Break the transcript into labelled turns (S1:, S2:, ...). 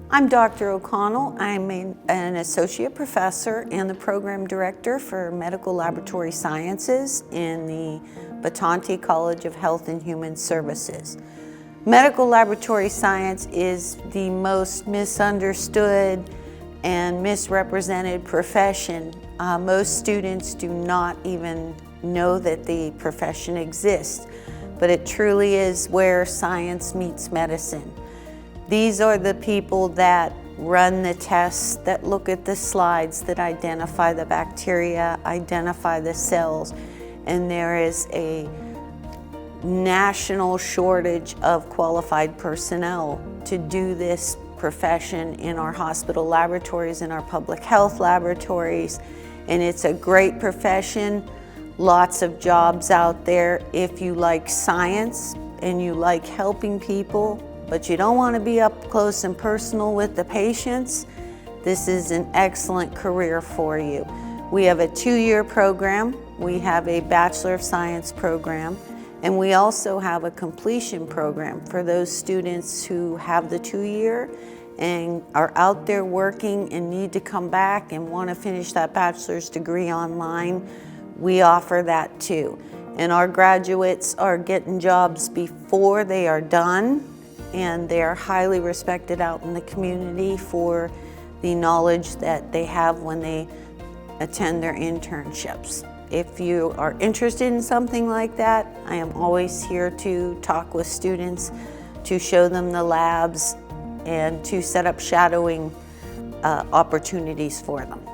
S1: I'm Dr. O'Connell. I'm an associate professor and the program director for medical laboratory sciences in the Batante College of Health and Human Services. Medical laboratory science is the most misunderstood and misrepresented profession. Most students do not even know that the profession exists, but it truly is where science meets medicine. These are the people that run the tests, that look at the slides, that identify the bacteria, identify the cells, and there is a national shortage of qualified personnel to do this profession in our hospital laboratories, in our public health laboratories, and it's a great profession. Lots of jobs out there if you like science and you like helping people, but you don't want to be up close and personal with the patients. This is an excellent career for you. We have a 2-year program. We have a Bachelor of Science program, and we also have a completion program for those students who have the 2-year and are out there working and need to come back and want to finish that bachelor's degree online. We offer that too. And our graduates are getting jobs before they are done, and they are highly respected out in the community for the knowledge that they have when they attend their internships. If you are interested in something like that, I am always here to talk with students, to show them the labs, and to set up shadowing opportunities for them.